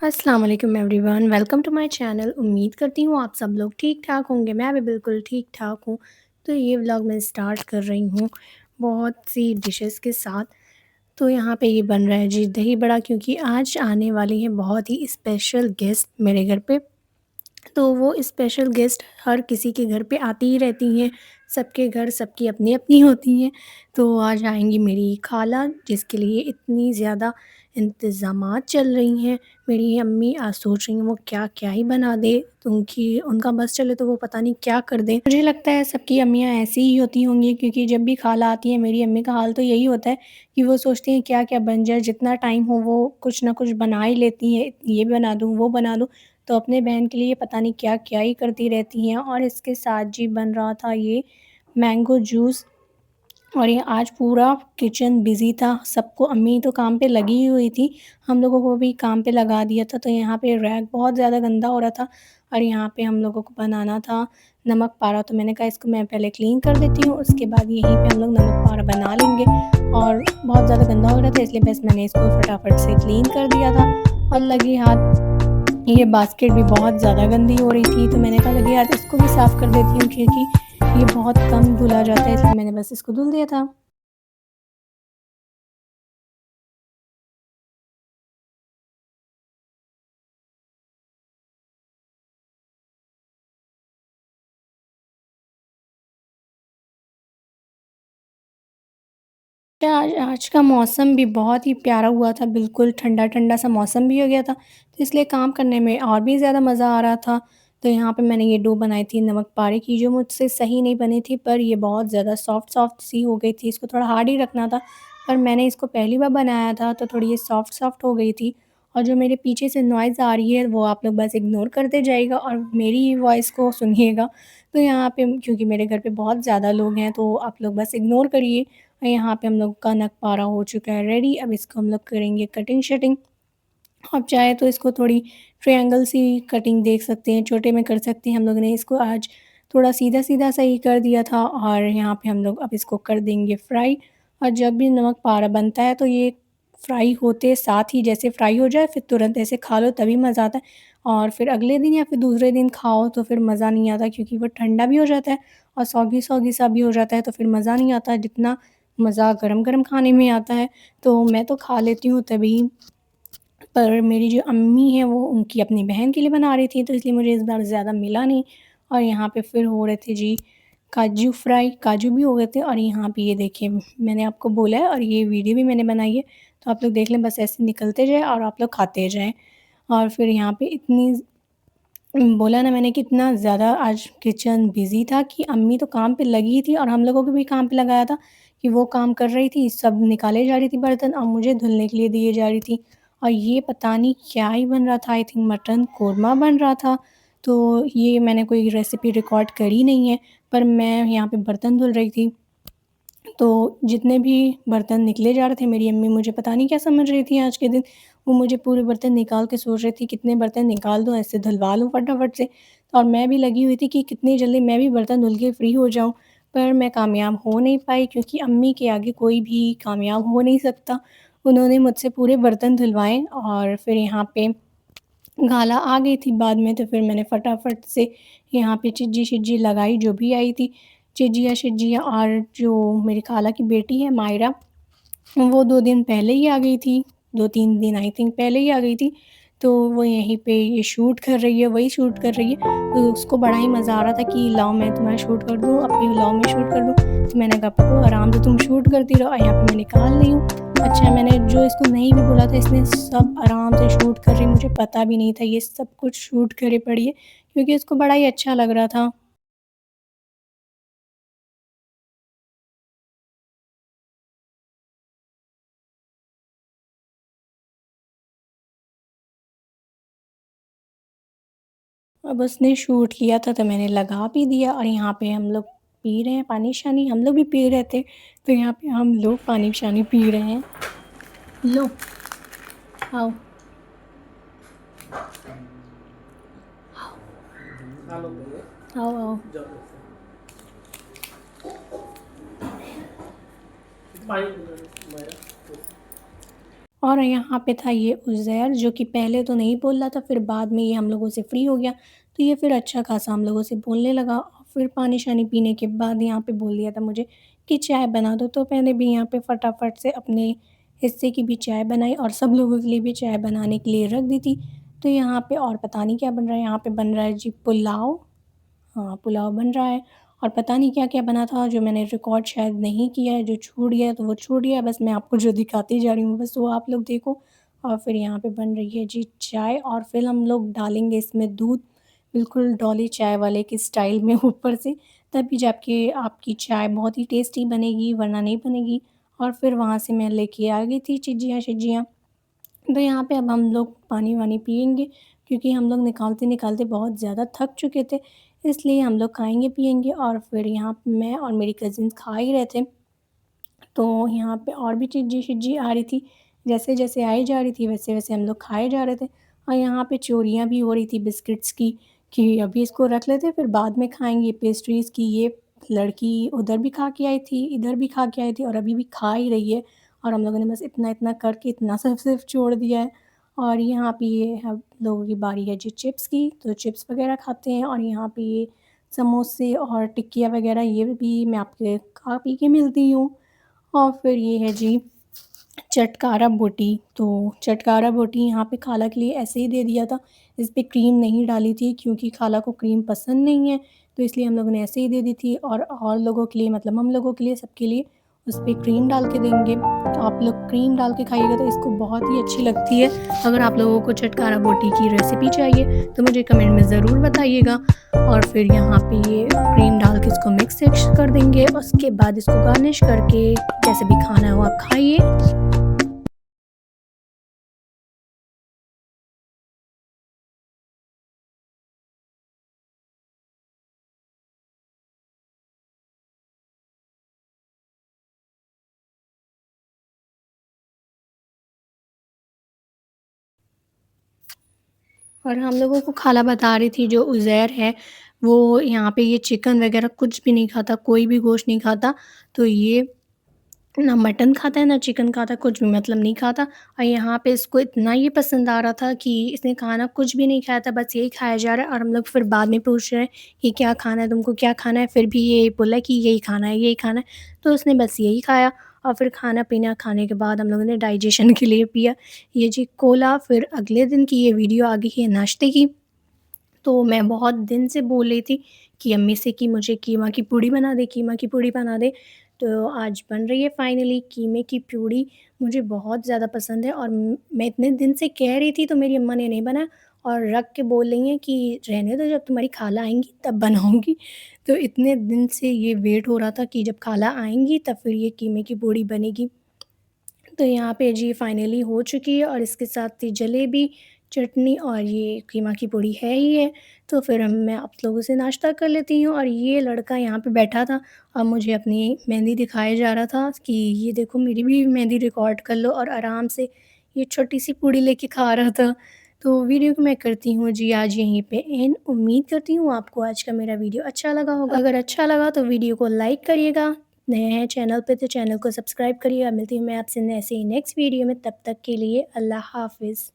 अस्सलाम वालेकुम everyone, welcome to my channel. उम्मीद करती हूँ आप सब लोग ठीक-ठाक होंगे। मैं भी बिल्कुल ठीक-ठाक हूँ। तो ये व्लॉग मैं स्टार्ट कर रही हूँ बहुत सी डिशेज़ के साथ। तो यहाँ पे ये बन रहा है जी दही बड़ा, क्योंकि आज आने वाली है बहुत ही स्पेशल गेस्ट मेरे घर पे। तो वो स्पेशल गेस्ट हर किसी के घर पे आती ही रहती हैं। सबके घर सबकी अपनी-अपनी होती हैं। तो आज आएँगी मेरी खाला, जिसके लिए इतनी ज़्यादा इंतज़ामात चल रही हैं। मेरी अम्मी आज सोच रही हैं वो क्या-क्या ही बना दें, उनकी उनका बस चले तो वो पता नहीं क्या कर दें। मुझे लगता है सबकी अम्मियाँ ऐसी ही होती होंगी, क्योंकि जब भी खाला आती है मेरी अम्मी का हाल तो यही होता है कि वो सोचती हैं क्या-क्या बन जाए, जितना टाइम हो वो कुछ ना कुछ बना ही लेती हैं, ये बना दूँ, वो बना दूँ। तो अपने बहन के लिए पता नहीं क्या-क्या ही करती रहती हैं। और इसके साथ जी बन रहा था ये मैंगो जूस, और ये आज पूरा किचन बिज़ी था। सबको, अम्मी तो काम पे लगी ही हुई थी, हम लोगों को भी काम पे लगा दिया था। तो यहाँ पे रैक बहुत ज़्यादा गंदा हो रहा था और यहाँ पे हम लोगों को बनाना था नमक पारा। तो मैंने कहा इसको मैं पहले क्लीन कर देती हूँ, उसके बाद यहीं पे हम लोग नमक पारा बना लेंगे। और बहुत ज़्यादा गंदा हो रहा था, इसलिए बस मैंने इसको फटाफट से क्लीन कर दिया था। और लगी हाथ ये बास्केट भी बहुत ज़्यादा गंदी हो रही थी, तो मैंने कहा लगे यार इसको भी साफ़ कर देती हूँ, क्योंकि ये बहुत कम धुला जाता है, इसलिए मैंने बस इसको धुल दिया था। क्या आज आज का मौसम भी बहुत ही प्यारा हुआ था, बिल्कुल ठंडा-ठंडा सा मौसम भी हो गया था, तो इसलिए काम करने में और भी ज़्यादा मज़ा आ रहा था। तो यहाँ पे मैंने ये डो बनाई थी नमक पारे की, जो मुझसे सही नहीं बनी थी, पर ये बहुत ज़्यादा सॉफ्ट-सॉफ्ट सी हो गई थी। इसको थोड़ा हार्ड ही रखना था, पर मैंने इसको पहली बार बनाया था, तो थोड़ी ये सॉफ्ट-सॉफ्ट हो गई थी। और जो मेरे पीछे से नॉइज़ आ रही है, वो आप लोग बस इग्नोर करते जाइएगा और मेरी वॉइस को सुनिएगा। तो यहाँ पे क्योंकि मेरे घर पे बहुत ज़्यादा लोग हैं, तो आप लोग बस इग्नोर करिए। और यहाँ पे हम लोग का नग पारा हो चुका है रेडी। अब इसको हम लोग करेंगे कटिंग-शटिंग। आप चाहे तो इसको थोड़ी ट्रायंगल सी कटिंग देख सकते हैं, छोटे में कर सकते हैं। हम लोग ने इसको आज थोड़ा सीधा-सीधा सा ही कर दिया था और यहाँ पे हम लोग अब इसको कर देंगे फ्राई। और जब भी नमक पारा बनता है तो ये फ्राई होते साथ ही, जैसे फ्राई हो जाए फिर तुरंत ऐसे खा लो तभी मज़ा आता है। और फिर अगले दिन या फिर दूसरे दिन खाओ तो फिर मज़ा नहीं आता, क्योंकि वो ठंडा भी हो जाता है और सौगी-सौगी सा भी हो जाता है, तो फिर मज़ा नहीं आता जितना मज़ा गरम-गरम खाने में आता है। तो मैं तो खा लेती हूँ तभी, पर मेरी जो अम्मी हैं वो उनकी अपनी बहन के लिए बना रही थी, तो इसलिए मुझे इस बार ज़्यादा मिला नहीं। और यहाँ पे फिर हो रहे थे जी काजू फ्राई, काजू भी हो गए थे। और यहाँ पे ये देखिए मैंने आपको बोला है और ये वीडियो भी मैंने बनाई है, तो आप लोग देख लें, बस ऐसे निकलते जाएँ और आप लोग खाते जाएँ। और फिर यहाँ पे इतनी बोला ना मैंने कि इतना ज़्यादा आज किचन बिज़ी था कि अम्मी तो काम पे लगी थी और हम लोगों को भी काम पे लगाया था कि वो काम कर रही थी, सब निकाले जा रही थी बर्तन और मुझे धुलने के लिए दिए जा रही थी। और ये पता नहीं क्या ही बन रहा था, आई थिंक मटन कोरमा बन रहा था। तो ये मैंने कोई रेसिपी रिकॉर्ड करी नहीं है, पर मैं यहाँ पे बर्तन धुल रही थी। तो जितने भी बर्तन निकले जा रहे थे, मेरी अम्मी मुझे पता नहीं क्या समझ रही थी आज के दिन। वो मुझे पूरे बर्तन निकाल के सोच रही थी कितने बर्तन निकाल दूँ, ऐसे धुलवा लूँ फटाफट से। और मैं भी लगी हुई थी कि कितनी जल्दी मैं भी बर्तन धुल के फ्री हो जाऊँ। पर मैं कामयाब हो नहीं पाई, क्योंकि अम्मी के आगे कोई भी कामयाब हो नहीं सकता। उन्होंने मुझसे पूरे बर्तन धुलवाए और फिर यहाँ पे गाला आ गई थी बाद में, तो फिर मैंने फटाफट से यहाँ पे चिज्जी-शिज्जी लगाई जो भी आई थी, चिज्जियाँ-शिज्जियाँ। और जो मेरी खाला की बेटी है मायरा, वो 2 दिन पहले ही आ गई थी, 2-3 दिन आई थिंक पहले ही आ गई थी। तो वो यहीं पे ये शूट कर रही है, वही शूट कर रही है। तो उसको बड़ा ही मज़ा आ रहा था कि लाओ मैं तुम्हारा शूट कर दूँ, अपनी लाओ मैं शूट कर दूँ। तो मैंने कहा पप्पू आराम से तुम शूट करती रहो, यहाँ पे मैं निकाल रही हूँ। अच्छा, मैंने जो इसको नहीं भी बोला था, इसने सब आराम से शूट कर रही, मुझे पता भी नहीं था ये सब कुछ शूट करे पड़ी है, क्योंकि इसको बड़ा ही अच्छा लग रहा था। अब उसने शूट किया था तो मैंने लगा भी दिया और यहाँ पे हम लोग पी रहे हैं पानी-शानी, हम लोग भी पी रहे थे, तो यहाँ पे हम लोग पानी-शानी पी रहे हैं। लो, आओ, आओ, आओ। और यहाँ पे था ये उज़ैर जो कि पहले तो नहीं बोल रहा था, फिर बाद में ये हम लोगों से फ्री हो गया, तो ये फिर अच्छा ख़ासा हम लोगों से बोलने लगा और फिर पानी-शानी पीने के बाद यहाँ पे बोल दिया था मुझे कि चाय बना दो, तो मैंने भी यहाँ पे फटाफट से अपने हिस्से की भी चाय बनाई और सब लोगों के लिए भी चाय बनाने के लिए रख दी थी। तो यहाँ पे और पता नहीं क्या बन रहा है, यहाँ पे बन रहा है जी पुलाव। हाँ, पुलाव बन रहा है और पता नहीं क्या-क्या बना था जो मैंने रिकॉर्ड शायद नहीं किया है, जो छूट गया है तो वो छूट गया है, बस मैं आपको जो दिखाती जा रही हूँ बस वो आप लोग देखो। और फिर यहाँ पे बन रही है जी चाय और फिर हम लोग डालेंगे इसमें दूध, बिल्कुल डॉली चाय वाले के स्टाइल में ऊपर से, तभी जाके आपकी चाय बहुत ही टेस्टी बनेगी वरना नहीं बनेगी। और फिर वहाँ से मैं लेके आ गई थी चिज्जियाँ-शिज्जियाँ। तो यहाँ पे अब हम लोग पानी-वानी पिएँगे क्योंकि हम लोग निकालते-निकालते बहुत ज़्यादा थक चुके थे, इसलिए हम लोग खाएँगे-पिएँगे और फिर यहाँ पे मैं और मेरी कज़िन्स खा ही रहे थे। तो यहाँ पे और भी चिज्जी-शिज्जी आ रही थी, जैसे-जैसे आई जा रही थी वैसे-वैसे हम लोग खाए जा रहे थे और यहाँ पे चोरियाँ भी हो रही थी बिस्किट्स की कि अभी इसको रख लेते हैं फिर बाद में खाएँगे। पेस्ट्रीज़ की ये लड़की उधर भी खा के आई थी, इधर भी खा के आई थी और अभी भी खा ही रही है और हम लोगों ने बस इतना-इतना करके इतना सब सिर्फ़ छोड़ दिया है। और यहाँ पे ये हम लोगों की बारी है जी चिप्स की, तो चिप्स वग़ैरह खाते हैं और यहाँ पे ये समोसे और टिक्कियाँ वग़ैरह ये भी मैं आपके खा पी के मिलती हूँ। और फिर ये है जी चटकारा बोटी, तो चटकारा बोटी यहाँ पे खाला के लिए ऐसे ही दे दिया था। इस पे क्रीम नहीं डाली थी क्योंकि खाला को क्रीम पसंद नहीं है, तो इसलिए हम लोगों ने ऐसे ही दे दी थी और लोगों के लिए मतलब हम लोगों के लिए सबके लिए उस पे क्रीम डाल के देंगे। तो आप लोग क्रीम डाल के खाइएगा तो इसको बहुत ही अच्छी लगती है। अगर आप लोगों को चटकारा बोटी की रेसिपी चाहिए तो मुझे कमेंट में ज़रूर बताइएगा। और फिर यहाँ पे ये क्रीम डाल के इसको मिक्स कर देंगे, उसके बाद इसको गार्निश करके जैसे भी खाना हो आप खाइए। और हम लोगों को खाला बता रही थी जो उज़ैर है, वो यहाँ पे ये चिकन वग़ैरह कुछ भी नहीं खाता, कोई भी गोश्त नहीं खाता, तो ये ना मटन खाता है, ना चिकन खाता है, कुछ भी मतलब नहीं खाता और यहाँ पे इसको इतना ये पसंद आ रहा था कि इसने खाना कुछ भी नहीं खाया था, बस यही खाया जा रहा है और हम लोग फिर बाद में पूछ रहे हैं कि क्या खाना है तुमको, क्या खाना है? फिर भी ये बोला कि यही खाना है, यही खाना है। तो उसने बस यही खाया और फिर खाना-पीना खाने के बाद हम लोगों ने डाइजेशन के लिए पिया ये जी कोला। फिर अगले दिन की ये वीडियो आ गई है नाश्ते की। तो मैं बहुत दिन से बोल रही थी कि अम्मी से कि मुझे कीमा की पूड़ी बना दे, कीमा की पूड़ी बना दे। तो आज बन रही है फाइनली कीमे की पूड़ी, मुझे बहुत ज़्यादा पसंद है और मैं इतने दिन से कह रही थी तो मेरी अम्मा ने नहीं बनाया और रख के बोल रही हैं कि रहने दो जब तुम्हारी खाला आएँगी तब बनाऊँगी। तो इतने दिन से ये वेट हो रहा था कि जब खाला आएँगी तब फिर ये कीमे की पूड़ी बनेगी। तो यहाँ पे जी फाइनली हो चुकी है और इसके साथ थी जलेबी, चटनी और ये कीमा की पूड़ी है ही है। तो फिर मैं आप लोगों से नाश्ता कर लेती हूँ और ये लड़का यहाँ पे बैठा था और मुझे अपनी मेहंदी दिखाया जा रहा था कि ये देखो मेरी भी मेहंदी रिकॉर्ड कर लो और आराम से ये छोटी-सी पूड़ी लेके खा रहा था। तो वीडियो को मैं करती हूँ जी आज यहीं पे एंड। उम्मीद करती हूँ आपको आज का मेरा वीडियो अच्छा लगा होगा। अगर अच्छा लगा तो वीडियो को लाइक करिएगा। नए हैं चैनल पे तो चैनल को सब्सक्राइब करिएगा। मिलती हूँ मैं आपसे ऐसे ही नेक्स्ट वीडियो में, तब तक के लिए अल्लाह हाफ़िज़।